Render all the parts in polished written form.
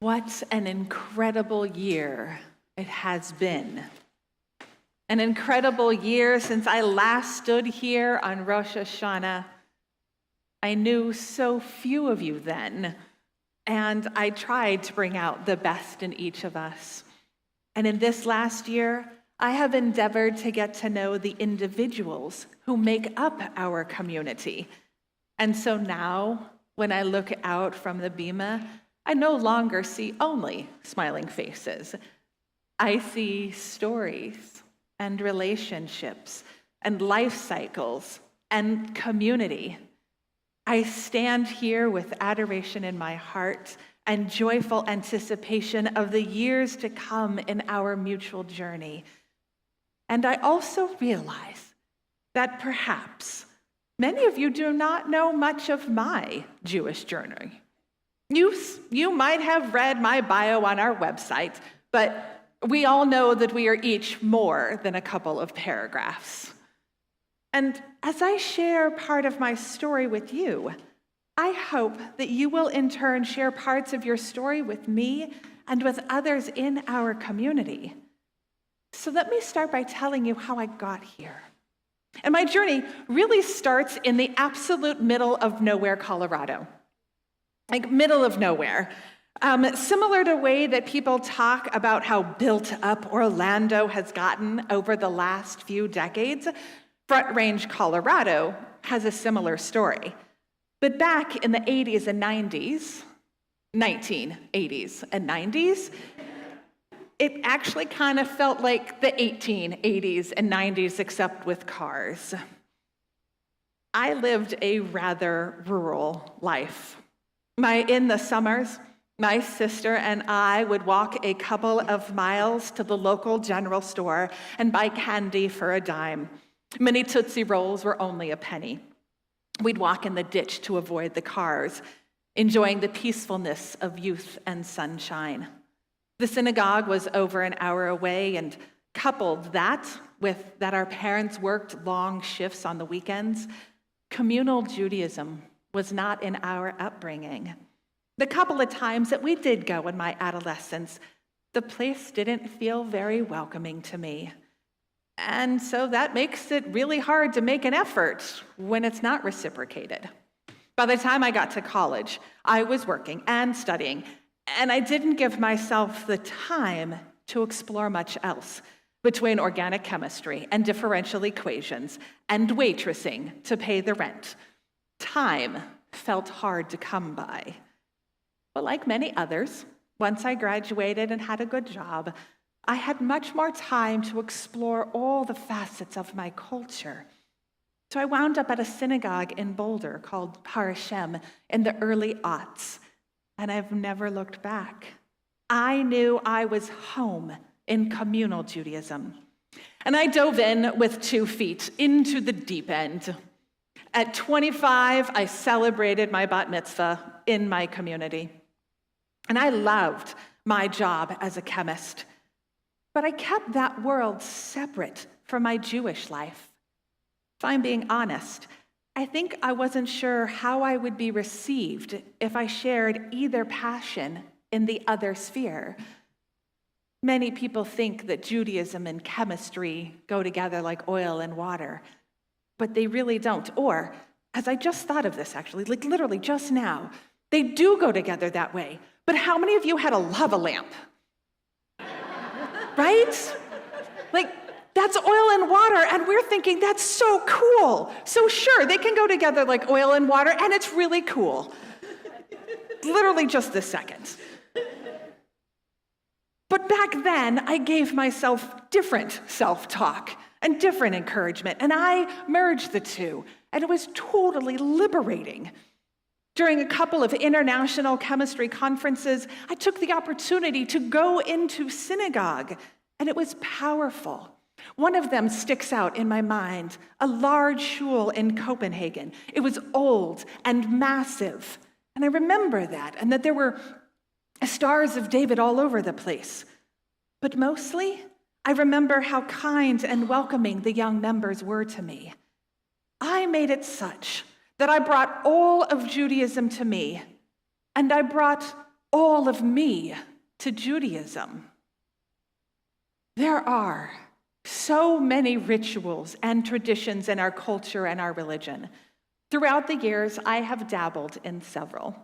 What an incredible year it has been. An incredible year since I last stood here on Rosh Hashanah. I knew so few of you then, and I tried to bring out the best in each of us. And in this last year, I have endeavored to get to know the individuals who make up our community. And so now, when I look out from the bima, I no longer see only smiling faces. I see stories and relationships and life cycles and community. I stand here with adoration in my heart and joyful anticipation of the years to come in our mutual journey. And I also realize that perhaps many of you do not know much of my Jewish journey. You might have read my bio on our website, but we all know that we are each more than a couple of paragraphs. And as I share part of my story with you, I hope that you will in turn share parts of your story with me and with others in our community. So let me start by telling you how I got here. And my journey really starts in the absolute middle of nowhere, Colorado. Like middle of nowhere. Similar to the way that people talk about how built up Orlando has gotten over the last few decades, Front Range, Colorado has a similar story. But back in the 80s and 90s, 1980s and 90s, it actually kind of felt like the 1880s and 90s, except with cars. I lived a rather rural life. In the summers, my sister and I would walk a couple of miles to the local general store and buy candy for a dime. Many Tootsie Rolls were only a penny. We'd walk in the ditch to avoid the cars, enjoying the peacefulness of youth and sunshine. The synagogue was over an hour away, and coupled that with that our parents worked long shifts on the weekends, communal Judaism was not in our upbringing. The couple of times that we did go in my adolescence, the place didn't feel very welcoming to me. And so that makes it really hard to make an effort when it's not reciprocated. By the time I got to college, I was working and studying, and I didn't give myself the time to explore much else between organic chemistry and differential equations and waitressing to pay the rent. Time felt hard to come by. But like many others, once I graduated and had a good job, I had much more time to explore all the facets of my culture. So I wound up at a synagogue in Boulder called Har Hashem in the early aughts, and I've never looked back. I knew I was home in communal Judaism, and I dove in with 2 feet into the deep end. At 25, I celebrated my bat mitzvah in my community, and I loved my job as a chemist. But I kept that world separate from my Jewish life. If I'm being honest, I think I wasn't sure how I would be received if I shared either passion in the other sphere. Many people think that Judaism and chemistry go together like oil and water, but they really don't. Or, as I just thought of this actually, like literally just now, they do go together that way. But how many of you had a lava lamp? Right? Like, that's oil and water, and we're thinking that's so cool. So sure, they can go together like oil and water, and it's really cool. Literally just this second. But back then, I gave myself different self-talk and different encouragement, and I merged the two, and it was totally liberating. During a couple of international chemistry conferences, I took the opportunity to go into synagogue, and it was powerful. One of them sticks out in my mind, a large shul in Copenhagen. It was old and massive, and I remember that, and that there were stars of David all over the place. But mostly, I remember how kind and welcoming the young members were to me. I made it such that I brought all of Judaism to me, and I brought all of me to Judaism. There are so many rituals and traditions in our culture and our religion. Throughout the years, I have dabbled in several.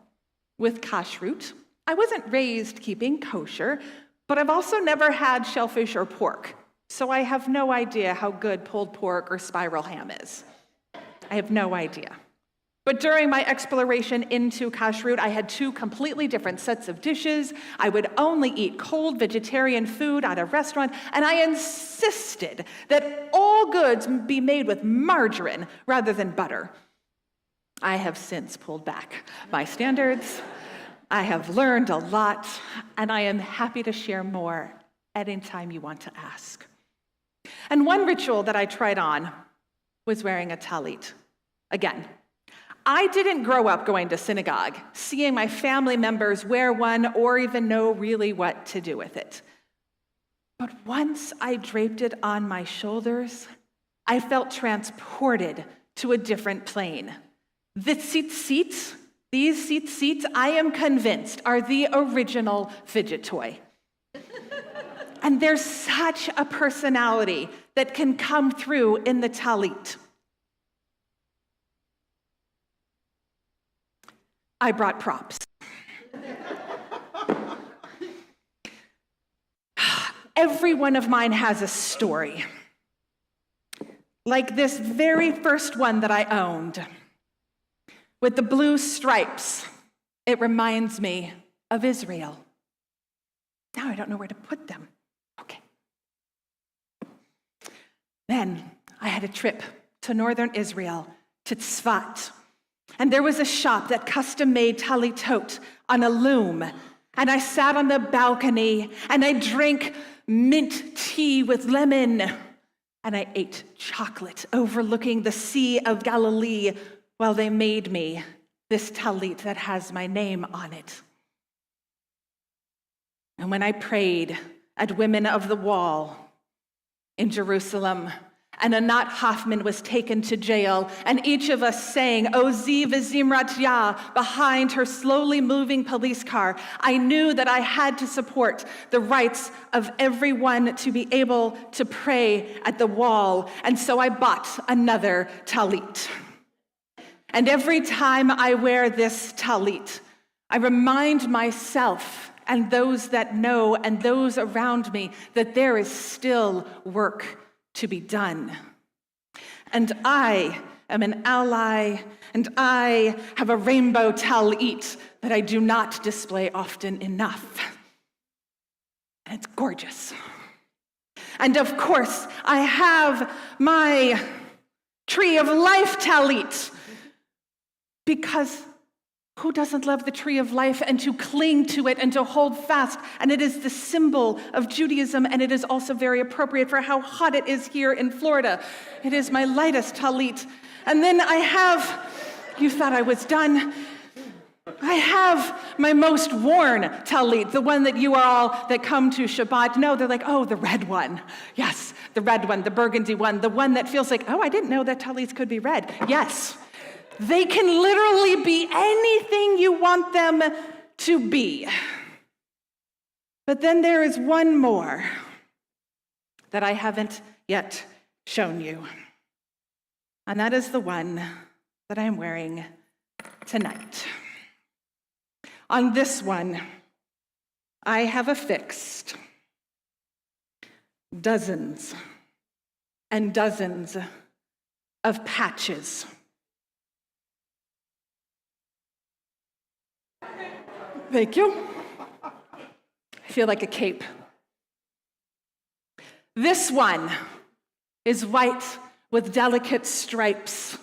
With kashrut, I wasn't raised keeping kosher, but I've also never had shellfish or pork, so I have no idea how good pulled pork or spiral ham is. I have no idea. But during my exploration into kashrut, I had two completely different sets of dishes. I would only eat cold vegetarian food at a restaurant, and I insisted that all goods be made with margarine rather than butter. I have since pulled back my standards. I have learned a lot, and I am happy to share more at any time you want to ask. And one ritual that I tried on was wearing a talit. Again, I didn't grow up going to synagogue, seeing my family members wear one, or even know really what to do with it. But once I draped it on my shoulders, I felt transported to a different plane. These tzitzit, I am convinced, are the original fidget toy. And there's such a personality that can come through in the talit. I brought props. Every one of mine has a story. Like this very first one that I owned. With the blue stripes, it reminds me of Israel. Now I don't know where to put them. Okay. Then I had a trip to northern Israel, to Tzfat. And there was a shop that custom-made talitot on a loom. And I sat on the balcony, and I drank mint tea with lemon. And I ate chocolate overlooking the Sea of Galilee while they made me this talit that has my name on it. And when I prayed at Women of the Wall in Jerusalem, and Anat Hoffman was taken to jail, and each of us sang Ozi v'Zimrat Yah behind her slowly moving police car, I knew that I had to support the rights of everyone to be able to pray at the wall, and so I bought another talit. And every time I wear this talit, I remind myself and those that know and those around me that there is still work to be done. And I am an ally, and I have a rainbow talit that I do not display often enough. And it's gorgeous. And of course, I have my tree of life talit, because who doesn't love the tree of life and to cling to it and to hold fast? And it is the symbol of Judaism, and it is also very appropriate for how hot it is here in Florida. It is my lightest talit. And then I have, you thought I was done, I have my most worn talit, the one that you are all that come to Shabbat. No, they're like, oh, the red one. Yes, the red one, the burgundy one, the one that feels like, oh, I didn't know that talits could be red. Yes. They can literally be anything you want them to be. But then there is one more that I haven't yet shown you. And that is the one that I'm wearing tonight. On this one, I have affixed dozens and dozens of patches. Thank you. I feel like a cape. This one is white with delicate stripes,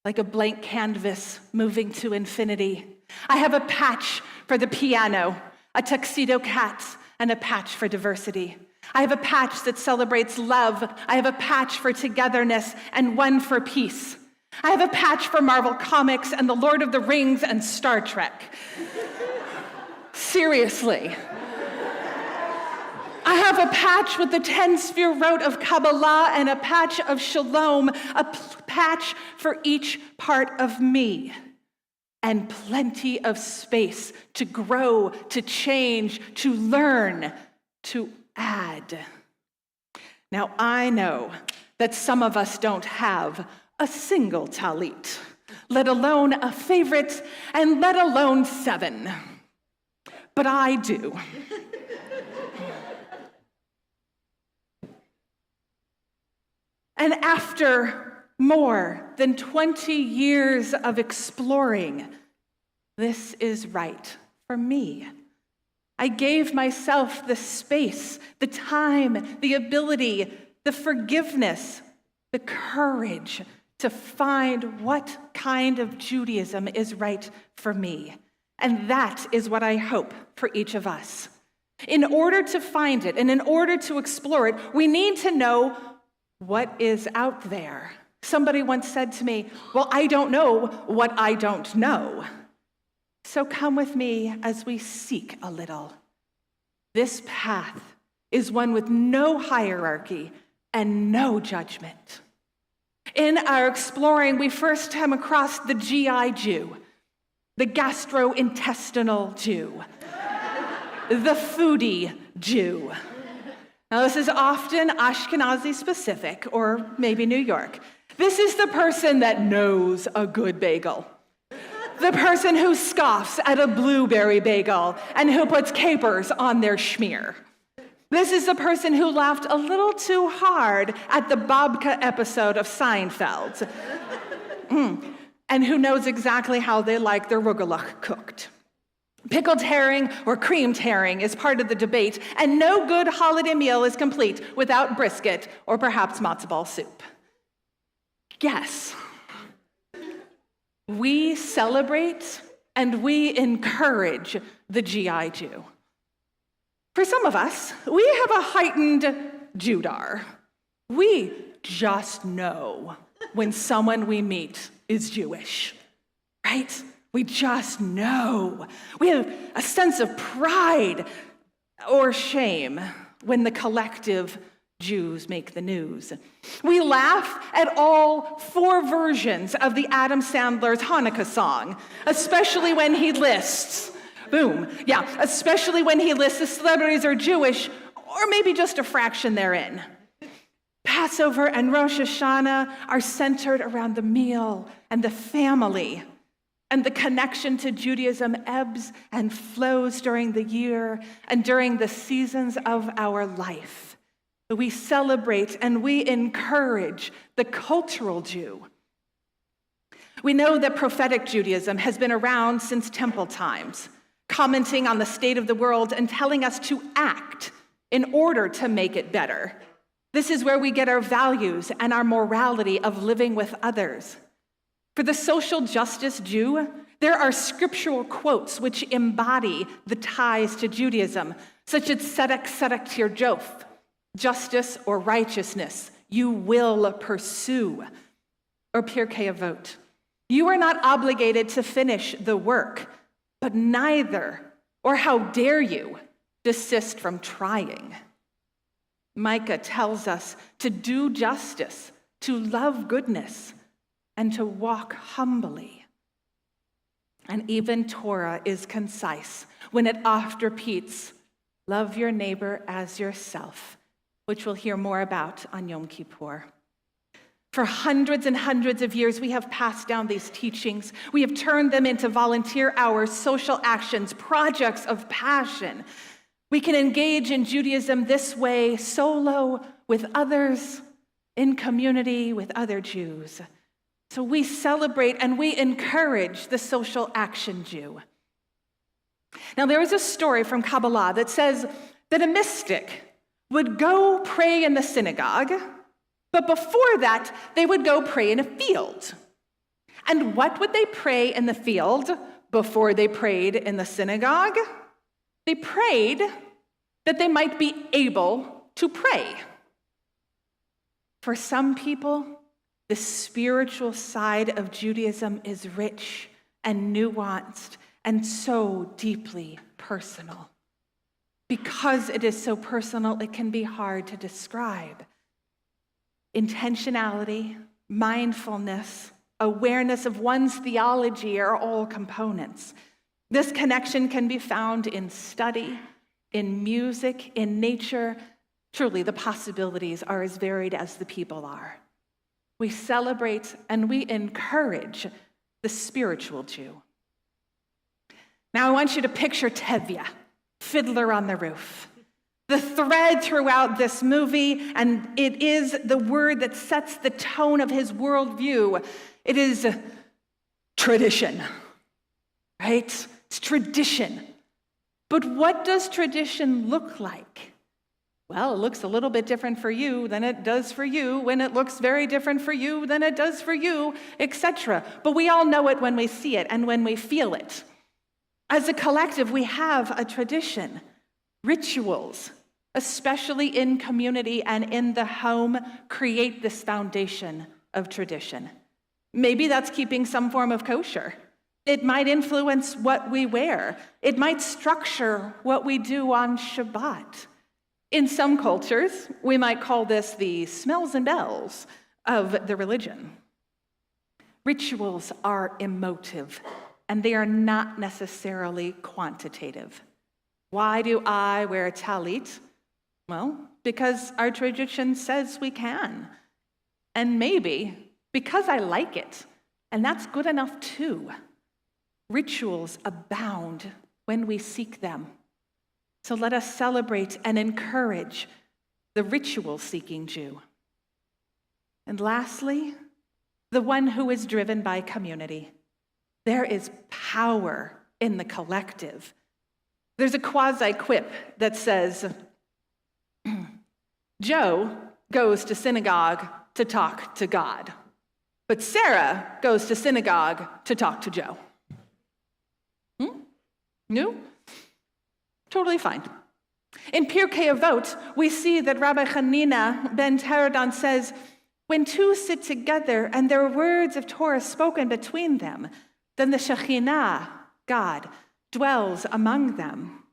like a blank canvas moving to infinity. I have a patch for the piano, a tuxedo cat, and a patch for diversity. I have a patch that celebrates love. I have a patch for togetherness and one for peace. I have a patch for Marvel Comics and The Lord of the Rings and Star Trek. Seriously. I have a patch with the 10-sphere root of Kabbalah and a patch of Shalom, a patch for each part of me. and plenty of space to grow, to change, to learn, to add. Now, I know that some of us don't have a single talit, let alone a favorite, and let alone 7. But I do. And after more than 20 years of exploring, this is right for me. I gave myself the space, the time, the ability, the forgiveness, the courage to find what kind of Judaism is right for me. And that is what I hope for each of us. In order to find it and in order to explore it, we need to know what is out there. Somebody once said to me, well, I don't know what I don't know. So come with me as we seek a little. This path is one with no hierarchy and no judgment. In our exploring, we first come across the GI Jew, the gastrointestinal Jew, the foodie Jew. Now, this is often Ashkenazi specific, or maybe New York. This is the person that knows a good bagel. The person who scoffs at a blueberry bagel and who puts capers on their schmear. This is the person who laughed a little too hard at the Babka episode of Seinfeld. And who knows exactly how they like their rugelach cooked. Pickled herring or creamed herring is part of the debate, and no good holiday meal is complete without brisket or perhaps matzo ball soup. Yes, we celebrate and we encourage the GI Jew. For some of us, we have a heightened Judar. We just know when someone we meet is Jewish, right? We just know. We have a sense of pride or shame when the collective Jews make the news. We laugh at all 4 versions of the Adam Sandler's Hanukkah song, especially when he lists, especially when he lists the celebrities are Jewish, or maybe just a fraction therein. Passover and Rosh Hashanah are centered around the meal and the family, and the connection to Judaism ebbs and flows during the year and during the seasons of our life. We celebrate and we encourage the cultural Jew. We know that prophetic Judaism has been around since temple times, commenting on the state of the world and telling us to act in order to make it better. This is where we get our values and our morality of living with others. For the social justice Jew, there are scriptural quotes which embody the ties to Judaism, such as tzedek tzedek tirdof, justice or righteousness you will pursue, or Pirkei Avot. You are not obligated to finish the work, but neither, or how dare you, desist from trying. Micah tells us to do justice, to love goodness, and to walk humbly. And even Torah is concise when it oft repeats, love your neighbor as yourself, which we'll hear more about on Yom Kippur. For hundreds and hundreds of years, we have passed down these teachings. We have turned them into volunteer hours, social actions, projects of passion. We can engage in Judaism this way, solo, with others, in community with other Jews. So we celebrate and we encourage the social action Jew. Now, there is a story from Kabbalah that says that a mystic would go pray in the synagogue, but before that, they would go pray in a field. And what would they pray in the field before they prayed in the synagogue? They prayed that they might be able to pray. For some people, the spiritual side of Judaism is rich and nuanced and so deeply personal. Because it is so personal, it can be hard to describe. Intentionality, mindfulness, awareness of one's theology are all components. This connection can be found in study, in music, in nature. Truly, the possibilities are as varied as the people are. We celebrate and we encourage the spiritual Jew. Now I want you to picture Tevye, Fiddler on the Roof. The thread throughout this movie, and it is the word that sets the tone of his worldview, it is tradition, right? It's tradition. But what does tradition look like? Well, it looks a little bit different for you than it does for you, when it looks very different for you than it does for you, etc. But we all know it when we see it and when we feel it. As a collective, we have a tradition, rituals, especially in community and in the home, create this foundation of tradition. Maybe that's keeping some form of kosher. It might influence what we wear. It might structure what we do on Shabbat. In some cultures, we might call this the smells and bells of the religion. Rituals are emotive, and they are not necessarily quantitative. Why do I wear a talit? Well, because our tradition says we can. And maybe because I like it, and that's good enough too. Rituals abound when we seek them. So let us celebrate and encourage the ritual-seeking Jew. And lastly, the one who is driven by community. There is power in the collective. There's a quasi-quip that says, Joe goes to synagogue to talk to God, but Sarah goes to synagogue to talk to Joe. No? Totally fine. In Pirkei Avot, we see that Rabbi Hanina ben Teradon says, when two sit together and there are words of Torah spoken between them, then the Shekhinah, God, dwells among them.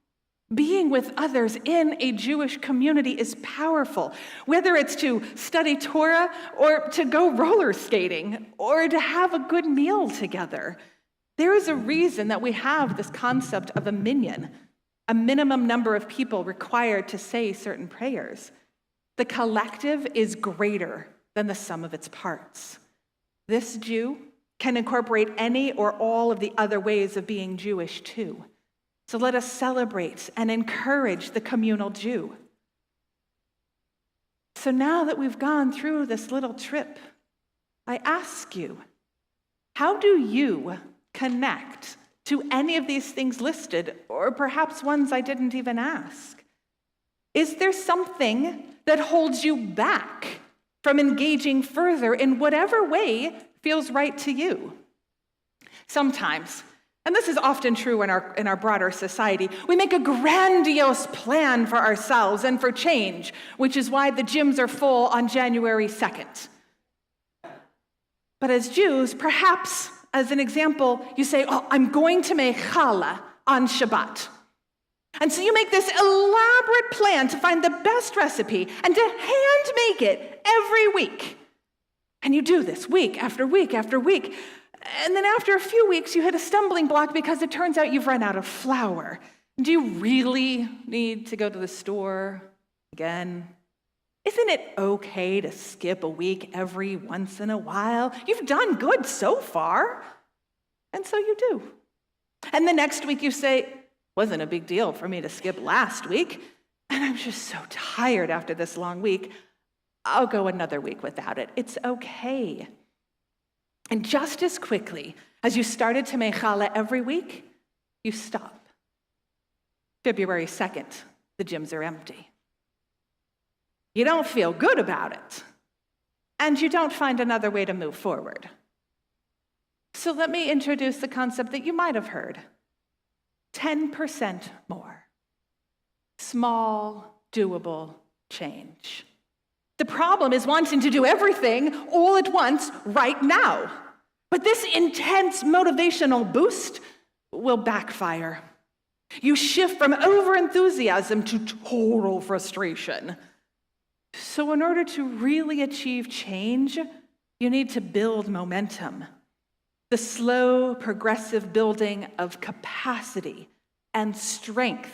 Being with others in a Jewish community is powerful, whether it's to study Torah or to go roller skating or to have a good meal together. There is a reason that we have this concept of a minyan, a minimum number of people required to say certain prayers. The collective is greater than the sum of its parts. This Jew can incorporate any or all of the other ways of being Jewish too. So let us celebrate and encourage the communal Jew. So now that we've gone through this little trip, I ask you, how do you connect to any of these things listed, or perhaps ones I didn't even ask? Is there something that holds you back from engaging further in whatever way feels right to you? Sometimes, and this is often true in our broader society, we make a grandiose plan for ourselves and for change, which is why the gyms are full on January 2nd. But as Jews, perhaps, as an example, you say, I'm going to make challah on Shabbat. And so you make this elaborate plan to find the best recipe and to hand make it every week. And you do this week after week after week. And then after a few weeks, you hit a stumbling block because it turns out you've run out of flour. Do you really need to go to the store again? Isn't it okay to skip a week every once in a while? You've done good so far. And so you do. And the next week you say, wasn't a big deal for me to skip last week, and I'm just so tired after this long week, I'll go another week without it. It's okay. And just as quickly as you started to make challah every week, you stop. February 2nd, the gyms are empty. You don't feel good about it, and you don't find another way to move forward. So let me introduce the concept that you might have heard. 10% more. Small, doable change. The problem is wanting to do everything all at once right now. But this intense motivational boost will backfire. You shift from over-enthusiasm to total frustration. So in order to really achieve change, you need to build momentum the slow, progressive building of capacity and strength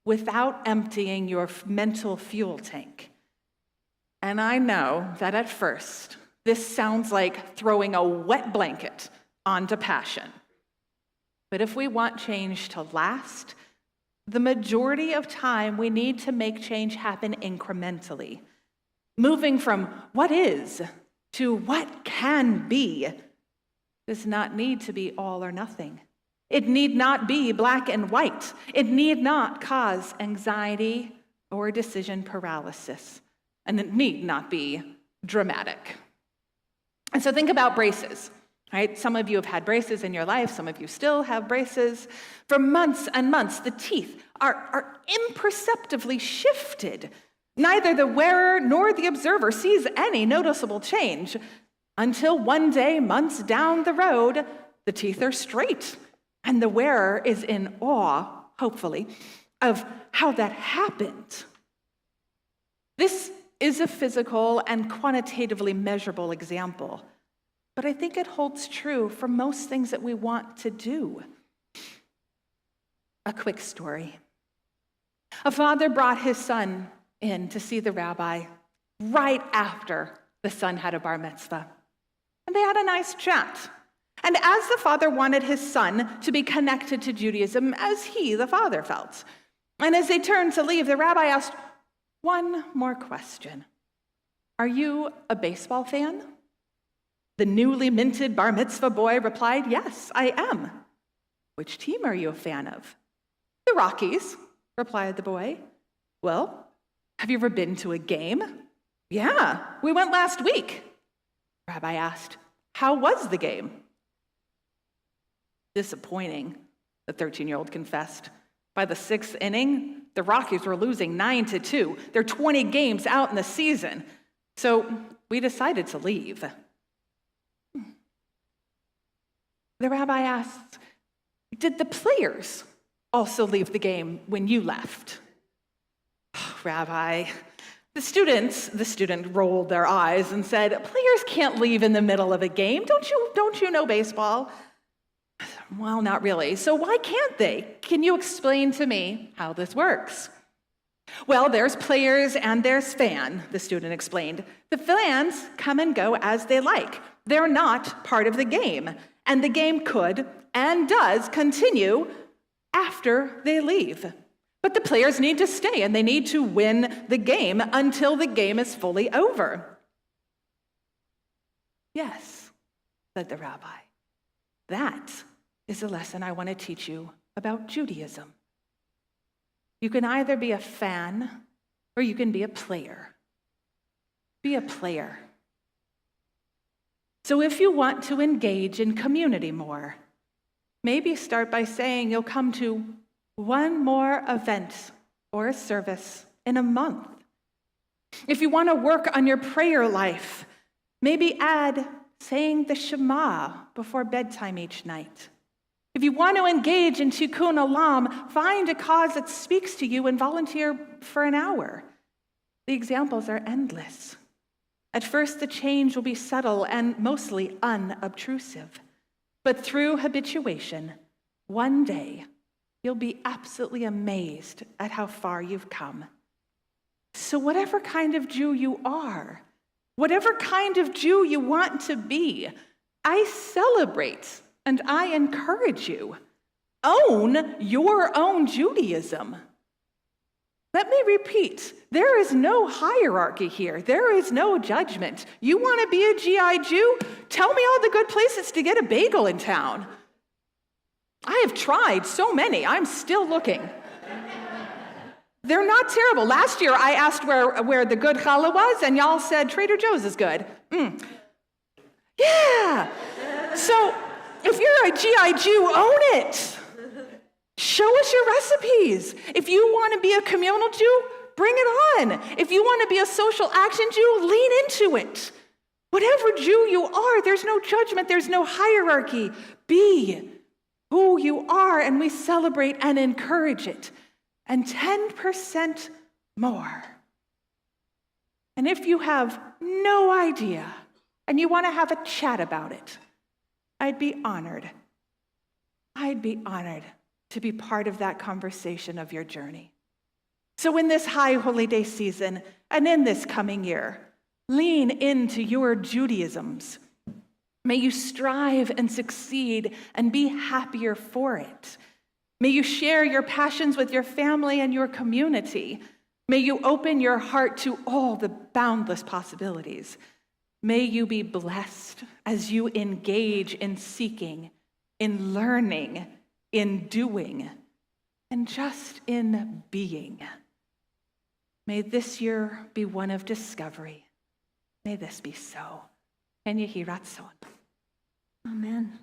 without emptying your mental fuel tank. And I know that at first, this sounds like throwing a wet blanket onto passion. But if we want change to last, the majority of time we need to make change happen incrementally. Moving from what is to what can be does not need to be all or nothing. It need not be black and white. It need not cause anxiety or decision paralysis. And it need not be dramatic. And so think about braces, right? Some of you have had braces in your life. Some of you still have braces. For months and months, the teeth are imperceptibly shifted. Neither the wearer nor the observer sees any noticeable change until one day, months down the road, the teeth are straight. And the wearer is in awe, hopefully, of how that happened. This is a physical and quantitatively measurable example, but I think it holds true for most things that we want to do. A quick story. A father brought his son in to see the rabbi right after the son had a bar mitzvah. And they had a nice chat. And as the father wanted his son to be connected to Judaism as he, the father, felt, and as they turned to leave, the rabbi asked one more question. Are you a baseball fan? The newly minted bar mitzvah boy replied, yes, I am. Which team are you a fan of? The Rockies, replied the boy. Well, have you ever been to a game? Yeah, we went last week. Rabbi asked, how was the game? Disappointing, the 13-year-old confessed. By the 6th inning, the Rockies were losing 9-2. They're 20 games out in the season. So we decided to leave. The rabbi asked, did the players also leave the game when you left? Oh, Rabbi, the student rolled their eyes and said, players can't leave in the middle of a game. Don't you know baseball? Well, not really. So why can't they? Can you explain to me how this works? Well, there's players and there's fan, the student explained. The fans come and go as they like. They're not part of the game. And the game could and does continue after they leave. But the players need to stay and they need to win the game until the game is fully over. Yes, said the rabbi. That is a lesson I want to teach you about Judaism. You can either be a fan or you can be a player. Be a player. So if you want to engage in community more, maybe start by saying you'll come to one more event or a service in a month. If you want to work on your prayer life, maybe add saying the Shema before bedtime each night. If you want to engage in Tikkun Olam, find a cause that speaks to you and volunteer for an hour. The examples are endless. At first, the change will be subtle and mostly unobtrusive. But through habituation, one day, you'll be absolutely amazed at how far you've come. So whatever kind of Jew you are, whatever kind of Jew you want to be, I celebrate and I encourage you. Own your own Judaism. Let me repeat, there is no hierarchy here. There is no judgment. You want to be a GI Jew? Tell me all the good places to get a bagel in town. I have tried so many. I'm still looking. They're not terrible. Last year, I asked where the good challah was, and y'all said Trader Joe's is good. Yeah. So if you're a GI Jew, own it. Show us your recipes. If you want to be a communal Jew, bring it on. If you want to be a social action Jew, lean into it. Whatever Jew you are, there's no judgment, there's no hierarchy. Be who you are, and we celebrate and encourage it. And 10% more. And if you have no idea and you want to have a chat about it, I'd be honored. I'd be honored to be part of that conversation of your journey. So in this high holy day season and in this coming year, lean into your Judaisms. May you strive and succeed and be happier for it. May you share your passions with your family and your community. May you open your heart to all the boundless possibilities. May you be blessed as you engage in seeking, in learning, in doing, and just in being. May this year be one of discovery. May this be so. And Yehi Ratzon. Amen.